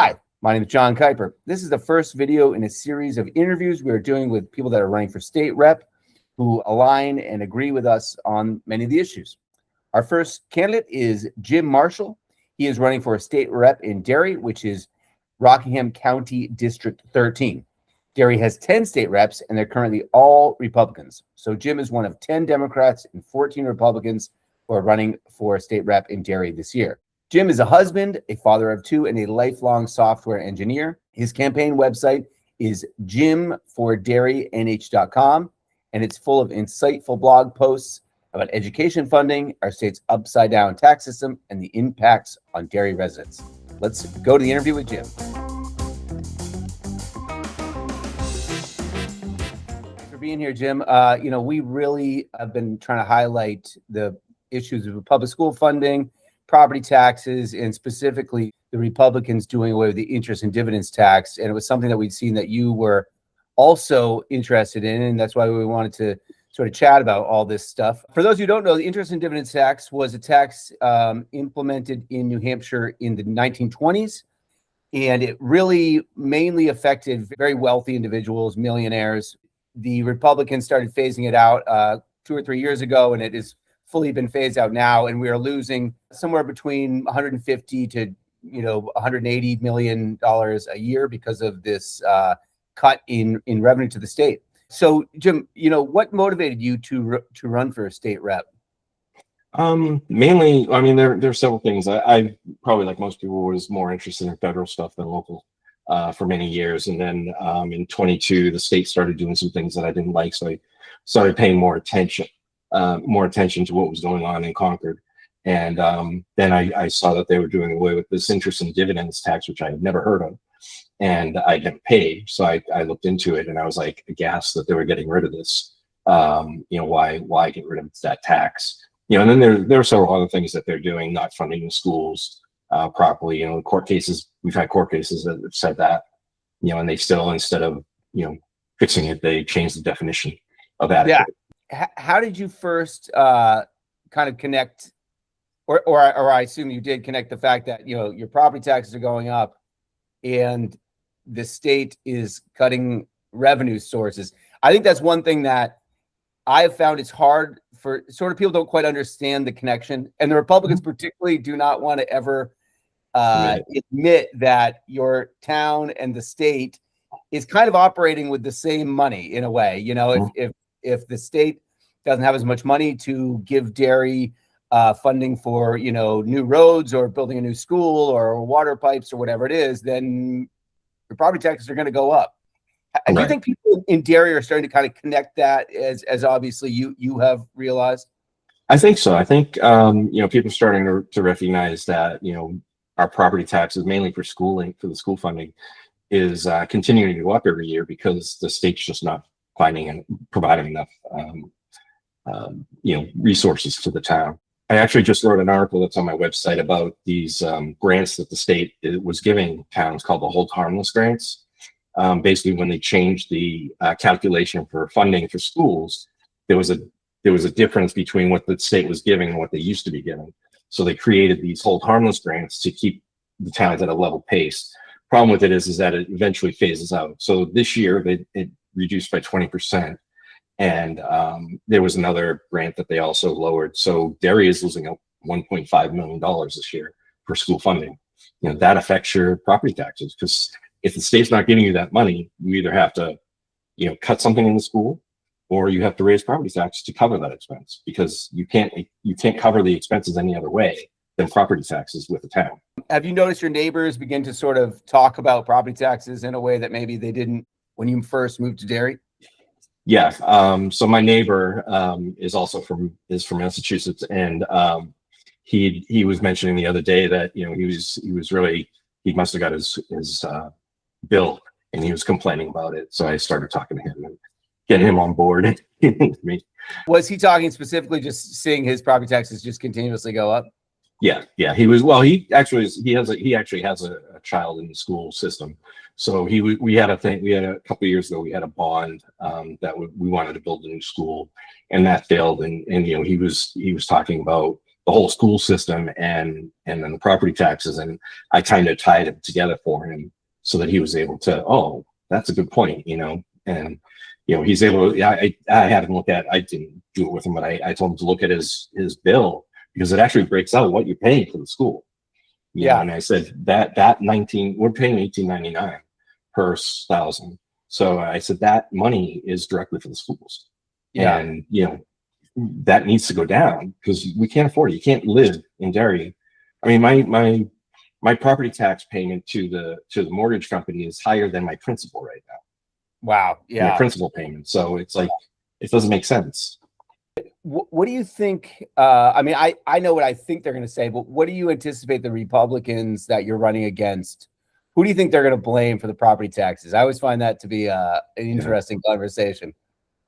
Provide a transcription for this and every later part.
Hi, my name is John Kuiper. This is the first video in a series of interviews we are doing with people that are running for state rep who align and agree with us on many of the issues. Our first candidate is Jim Marshall. He is running for a state rep in Derry, which is Rockingham County District 13. Derry has 10 state reps, and they're currently all Republicans. So Jim is one of 10 Democrats and 14 Republicans who are running for a state rep in Derry this year. Jim is a husband, a father of two, and a lifelong software engineer. His campaign website is jimforderrynh.com, and it's full of insightful blog posts about education funding, our state's upside-down tax system, and the impacts on Derry residents. Let's go to the interview with Jim. Thanks for being here, Jim. We really have been trying to highlight the issues of public school funding, property taxes, and specifically the Republicans doing away with the interest and dividends tax. And it was something that we'd seen that you were also interested in, and that's why we wanted to sort of chat about all this stuff. For those who don't know, the interest and dividends tax was a tax implemented in New Hampshire in the 1920s, and it really mainly affected very wealthy individuals, millionaires. The Republicans started phasing it out 2 or 3 years ago, and it is fully been phased out now, and we are losing somewhere between 150 to $180 million a year because of this cut in revenue to the state. So, Jim, what motivated you to run for a state rep? Mainly, I mean, there are several things. I probably, like most people, was more interested in federal stuff than local for many years, and then in 22, the state started doing some things that I didn't like, so I started paying more attention to what was going on in Concord. And then I saw that they were doing away with this interest and dividends tax, which I had never heard of, and I never paid. So I looked into it, and I was like aghast that they were getting rid of this. Why get rid of that tax? And then there are several other things that they're doing, not funding the schools properly. Court cases, we've had court cases that have said that, and they still, instead of fixing it, they changed the definition of adequate. Yeah. How did you first kind of connect, or I assume you did connect the fact that your property taxes are going up and the state is cutting revenue sources? I think that's one thing that I've found it's hard for sort of people don't quite understand the connection, and the Republicans particularly do not want to ever admit that your town and the state is kind of operating with the same money in a way. If the state doesn't have as much money to give Derry funding for, new roads or building a new school or water pipes or whatever it is, then your property taxes are going to go up. Right. Do you think people in Derry are starting to kind of connect that as obviously you have realized? I think so. I think, people are starting to recognize that, our property taxes, mainly for schooling, for the school funding, is continuing to go up every year because the state's just not finding and providing enough resources to the town. I actually just wrote an article that's on my website about these grants that the state was giving towns called the hold harmless grants. Basically, when they changed the calculation for funding for schools, there was a difference between what the state was giving and what they used to be giving. So they created these hold harmless grants to keep the towns at a level pace. Problem with it is that it eventually phases out. So this year it reduced by 20%. And there was another grant that they also lowered. So Derry is losing $1.5 million this year for school funding. That affects your property taxes, because if the state's not giving you that money, you either have to, cut something in the school, or you have to raise property taxes to cover that expense, because you can't cover the expenses any other way than property taxes with the town. Have you noticed your neighbors begin to sort of talk about property taxes in a way that maybe they didn't when you first moved to Derry? Yeah. So my neighbor is from Massachusetts, and he was mentioning the other day that he must have got his bill, and he was complaining about it. So I started talking to him and getting him on board. Was he talking specifically just seeing his property taxes just continuously go up? Yeah. He was. Well, he actually has a child in the school system. So we had a couple of years ago, we had a bond that we wanted to build a new school, and that failed. And he was talking about the whole school system and then the property taxes. And I kind of tied it together for him so that he was able to, oh, that's a good point, and he's able to, I had him look at, I didn't do it with him, but I told him to look at his bill, because it actually breaks out what you're paying for the school. And I said that we're paying $18.99 per thousand. So I said that money is directly for the schools. And that needs to go down, because we can't afford it. You can't live in Derry. I mean, my property tax payment to the mortgage company is higher than my principal right now. Wow. Yeah. My principal payment. So it's like, it doesn't make sense. What do you think? I mean, I know what I think they're going to say, but what do you anticipate the Republicans that you're running against? Who do you think they're going to blame for the property taxes? I always find that to be an interesting conversation.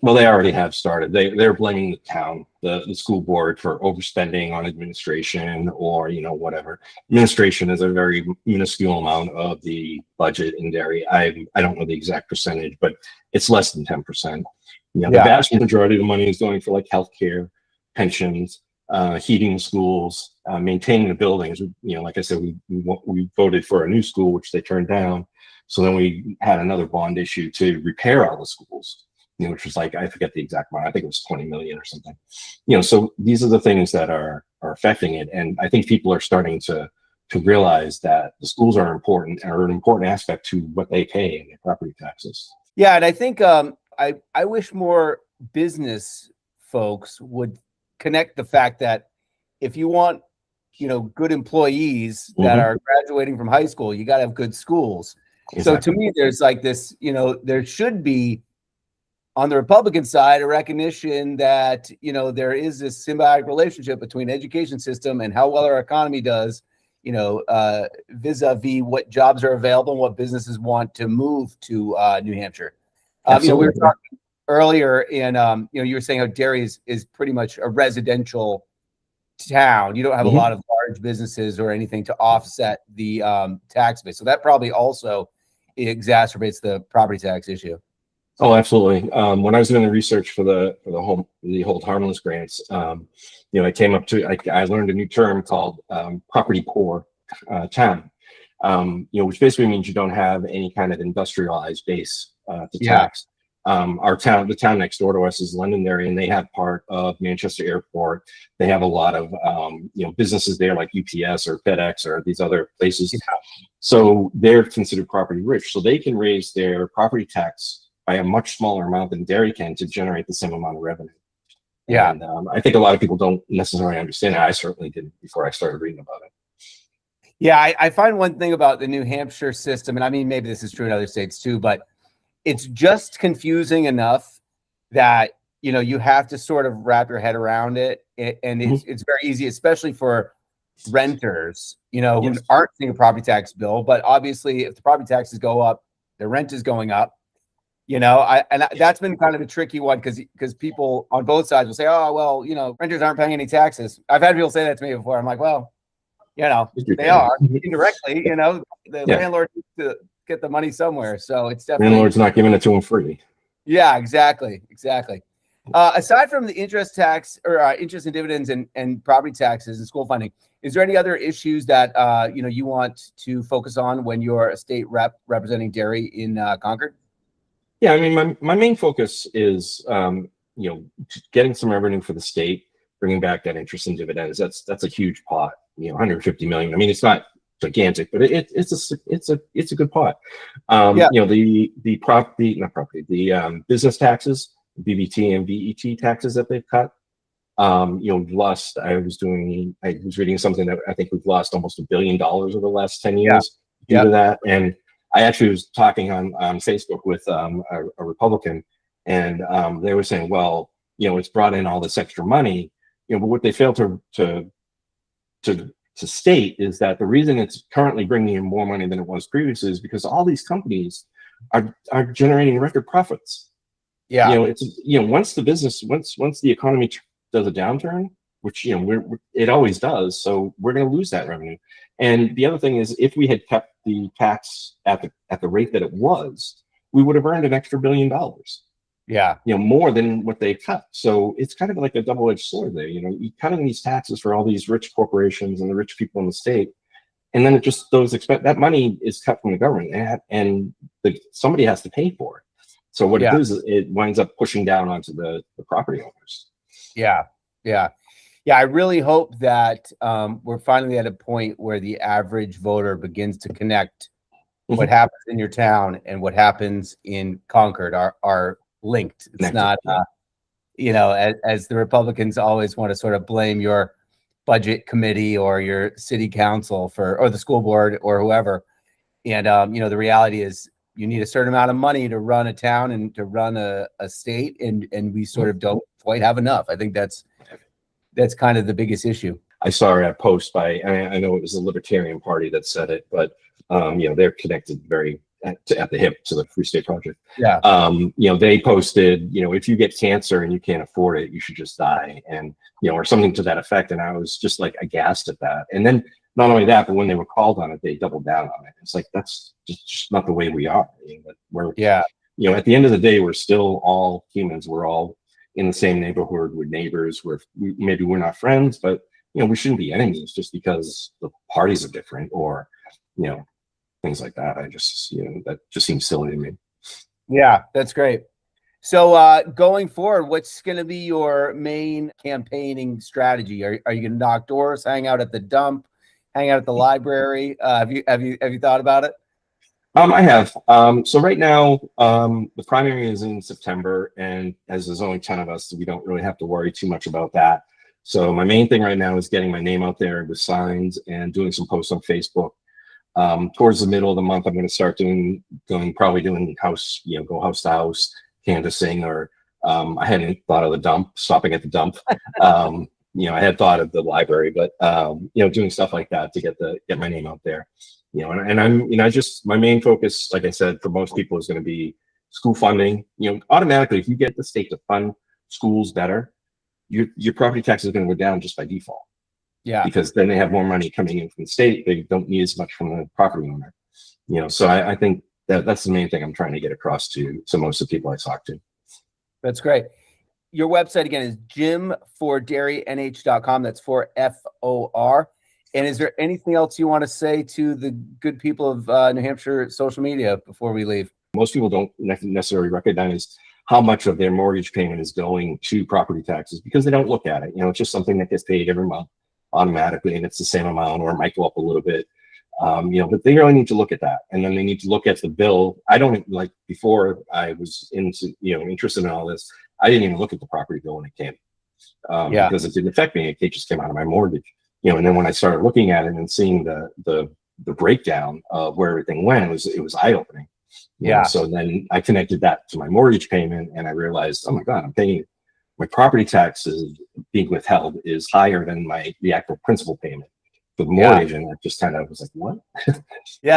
Well, they already have started. They're blaming the town, the school board, for overspending on administration, or whatever. Administration is a very minuscule amount of the budget in Derry. I don't know the exact percentage, but it's less than 10%. The vast majority of the money is going for like healthcare, pensions, heating schools, maintaining the buildings. Like I said, we voted for a new school, which they turned down. So then we had another bond issue to repair all the schools, which was like, I forget the exact amount. I think it was 20 million or something. So these are the things that are affecting it. And I think people are starting to realize that the schools are important, and are an important aspect to what they pay in their property taxes. Yeah. And I think I wish more business folks would connect the fact that if you want, good employees that are graduating from high school, you got to have good schools. Exactly. So to me, there's like this, there should be, on the Republican side, a recognition that, there is this symbiotic relationship between education system and how well our economy does, vis-a-vis what jobs are available and what businesses want to move to New Hampshire. We were talking earlier, and you were saying how Derry is pretty much a residential town. You don't have a lot of large businesses or anything to offset the tax base. So that probably also exacerbates the property tax issue. Oh, absolutely. When I was doing the research for the hold harmless grants, I came up to, I learned a new term called property poor town, which basically means you don't have any kind of industrialized base to tax. The town next door to us is Londonderry, and they have part of Manchester Airport. They have a lot of businesses there, like UPS or FedEx or these other places. So they're considered property rich, so they can raise their property tax by a much smaller amount than Derry can to generate the same amount of revenue. Yeah, and I think a lot of people don't necessarily understand that. I certainly didn't before I started reading about it. Yeah, I find one thing about the New Hampshire system, and I mean, maybe this is true in other states too, but it's just confusing enough that, you have to sort of wrap your head around it. And it's very easy, especially for renters, who aren't seeing a property tax bill. But obviously, if the property taxes go up, their rent is going up. That's been kind of a tricky one, because people on both sides will say, oh, well, renters aren't paying any taxes. I've had people say that to me before. I'm like, well, they are indirectly, the landlord needs to get the money somewhere. So it's definitely, landlord's not giving it to them free. Yeah, exactly. Aside from the interest tax or interest and dividends and property taxes and school funding, is there any other issues that you want to focus on when you're a state rep representing Derry in Concord? Yeah, I mean, my main focus is getting some revenue for the state, bringing back that interest and dividends. That's a huge pot. 150 million. I mean, it's not gigantic, but it's a good pot. The business taxes, BBT and VET taxes that they've cut. We've lost. I was reading something that I think we've lost almost $1 billion over the last 10 years due to that. And I actually was talking on Facebook with a Republican, and they were saying, well, it's brought in all this extra money, but what they failed to state is that the reason it's currently bringing in more money than it was previously is because all these companies are generating record profits. Yeah, once the economy does a downturn, which it always does, so we're going to lose that revenue. And the other thing is, if we had kept the tax at the rate that it was, we would have earned an extra $1 billion. Yeah. more than what they cut. So it's kind of like a double-edged sword there. You cutting these taxes for all these rich corporations and the rich people in the state, and then it just that money is cut from the government, and somebody has to pay for it. So what it Yeah. does is it winds up pushing down onto the property owners. Yeah. Yeah. Yeah. I really hope that we're finally at a point where the average voter begins to connect what happens in your town and what happens in Concord are linked. It's not, as the Republicans always want to sort of blame your budget committee or your city council or the school board or whoever. And, the reality is you need a certain amount of money to run a town and to run a state. And we sort of don't quite have enough. I think that's kind of the biggest issue. I saw a post I know it was the Libertarian Party that said it, but they're connected very at the hip to the Free State Project. Yeah. They posted, if you get cancer and you can't afford it, you should just die, and or something to that effect. And I was just like aghast at that. And then not only that, but when they were called on it, they doubled down on it. It's like that's just not the way we are. We're at the end of the day, we're still all humans. We're all in the same neighborhood. We're neighbors. Maybe we're not friends, but we shouldn't be enemies just because the parties are different or things like that. I just, that just seems silly to me. Yeah, that's great. So going forward, what's going to be your main campaigning strategy? Are you going to knock doors, hang out at the dump, hang out at the library? Have you thought about it? I have. So right now, the primary is in September, and as there's only 10 of us, we don't really have to worry too much about that. So my main thing right now is getting my name out there with signs and doing some posts on Facebook. Towards the middle of the month, I'm going to start doing house, go house to house canvassing, or I hadn't thought of the dump, stopping at the dump. I had thought of the library, but doing stuff like that to get my name out there. And I'm, my main focus, like I said, for most people is going to be school funding. Automatically, if you get the state to fund schools better, your property tax is going to go down just by default. Yeah, because then they have more money coming in from the state. They don't need as much from the property owner. So I think that's the main thing I'm trying to get across to most of the people I talk to. That's great. Your website again is jimforderrynh.com. That's for FOR. And is there anything else you want to say to the good people of New Hampshire social media before we leave? Most people don't necessarily recognize how much of their mortgage payment is going to property taxes because they don't look at it. It's just something that gets paid every month automatically, and it's the same amount, or it might go up a little bit. But they really need to look at that, and then they need to look at the bill. I don't before I was interested in all this. I didn't even look at the property bill when it came, because it didn't affect me. It just came out of my mortgage, And then when I started looking at it and seeing the breakdown of where everything went, it was eye opening. So then I connected that to my mortgage payment, and I realized, oh my God, I'm paying. My property taxes being withheld is higher than the actual principal payment for the mortgage. And I just kind of was like, what?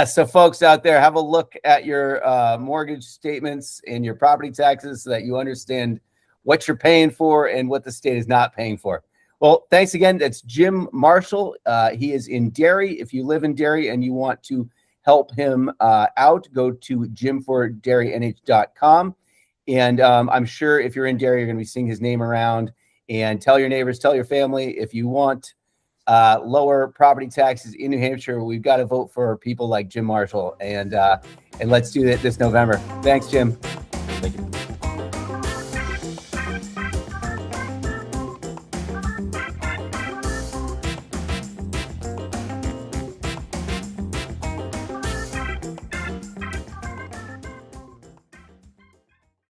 So folks out there, have a look at your mortgage statements and your property taxes so that you understand what you're paying for and what the state is not paying for. Well, thanks again. That's Jim Marshall. He is in Derry. If you live in Derry and you want to help him out, go to jimforderrynh.com. And I'm sure if you're in Derry, you're going to be seeing his name around. And tell your neighbors, tell your family, if you want lower property taxes in New Hampshire, we've got to vote for people like Jim Marshall. And let's do that this November. Thanks, Jim.